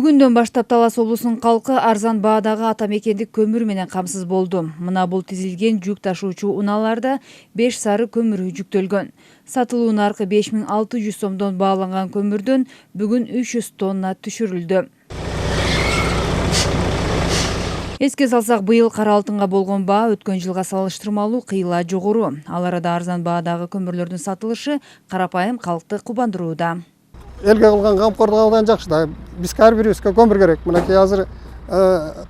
Бүгүндөн баштап Талас облусунун калкы арзан баадагы ата мекендик көмүр менен камсыз болду. Мына бул тизилген жүк ташуучу унааларда 5 сары көмүр жүктөлгөн. Сатылуу наркы 5600 сомдон бааланган көмүрдөн бүгүн 300 тонна түшүрүлдү. Эске салсак, быйыл кара алтынга болгон баа өткөн жылга салыштырмалуу кыйла жогору. Ал арада арзан баадагы көмүрлөрдүн сатылышы карапайым калкты кубандырууда. Элге кылган камкордук абдан жакшы да. Бизге ар бирибизге көмүр керек. Мынакей азыр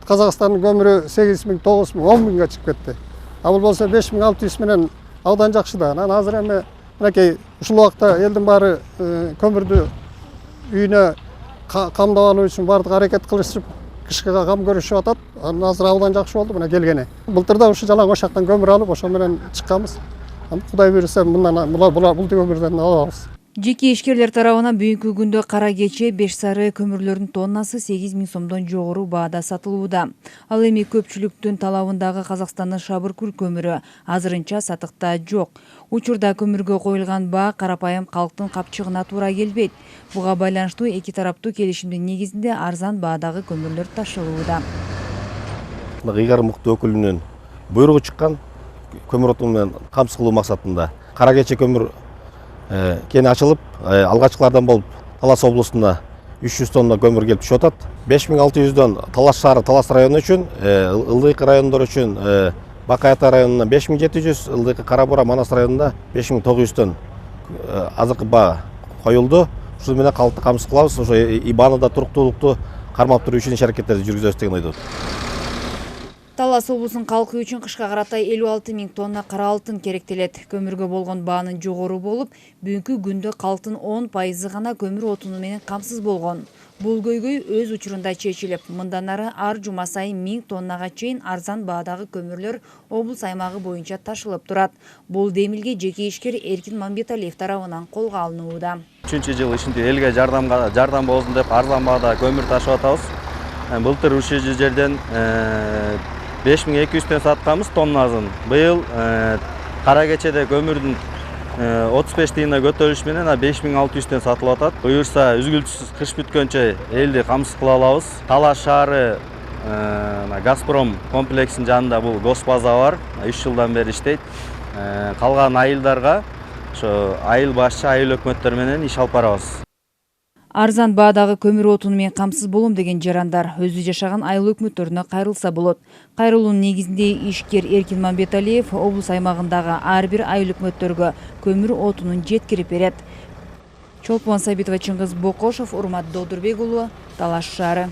Казакстандын көмүрү 8000, 9000, 10000га чыгып кетти. А бул болсо 5600 менен абдан жакшы да. Анан азыр эми мынакей ушул убакта элдин баары көмүрдү үйүнө камдап алуу үчүн бардык аракет кылышып, кышкыга кам көрүшүп атат. Анан азыр абдан жакшы болду мына келгени. Былтыр да ушу жалаң ошактан көмүр алып, ошо менен чыкканбыз. Кудай буйруса мындан бул көмүрдөн алабыз. Жеке ишкерлер тарабынан бүгүнкү күндө кара кече 5 сары көмүрлөрдүн тоннасы 8000 сомдон жогору баада сатылууда. Ал эми көпчүлүктүн талабындагы Казакстандын Шабыркүл көмүрү азырынча сатыкта жок. Учурда көмүргө коюлган баа карапайым калктын капчыгына туура келбейт. Буга байланыштуу эки тараптуу келишимдин негизинде арзан баадагы көмүрлөр ташылууда. Ыйгар мукты өкүлүнүн буйругу чыккан көмүр отуну менен камсыз кылуу максатында кара кече көмүр кени ачылып, алгачкылардан болуп Талас облусуна 300 тонна көмүр келип түшүп атат. 5600дөн Талас шаары, Талас району үчүн, Ылдыйкы райондор үчүн Бакай Ата районуна 5700, Ылдыйкы Кара Бура Манас районуна 5900 тонн азыркы баа коюлду. Ушул менен калкты камсыз кылабыз, ошо ИБАНда туруктуулукту кармап туруу үчүн иш аракеттерди жүргүзөбүз деген ойдобуз. Талас облусунун калкы үчүн кышка каратай 56 000 тонна кара алтын керектелет. Көмүргө болгон баанын жогору болуп, бүгүнкү күндө калктын 10% гана көмүр отуну менен камсыз болгон. Бул көйгөй өз учурунда чечилип, мындан ары ар жума сайын 1000 тоннага чейин арзан баадагы көмүрлөр облус аймагы боюнча ташылып турат. Бул демилге жеке ишкер Эркин Мамбеталиев тарабынан колго алынууда. 3-жыл ишинде элге жардам болсун деп арзан баада көмүр ташып атабыз. Былтыр ушул жерден 5200 сатканбыз тоннасын. Быйыл кара кечеде көмүрдүн 35 тыйына көтөрүлүш менен 5600 сатылып атат. Буюрса үзгүлтүсүз кыш бүткөнчө элди камсыз кыла алабыз. Талас шаары Газпром комплексинин жанында бул госпаза бар. 3 жылдан бери иштейт. Калган айылдарга ошо айыл башчы, айыл өкмөттөр менен иш алып барабыз. Арзан баадагы көмүр отуну менен камсыз болом деген жарандар өзү жашаган айыл өкмөттөрүнө кайрылса болот. Кайрылуунун негизинде ишкер Эркин Мамбеталиев облус аймагындагы ар бир айыл өкмөттөргө көмүр отунун жеткирип берет. Чолпон Сабитова, Чыңгыз Бокошов, Урмат Додурбек уулу, Талас шаары.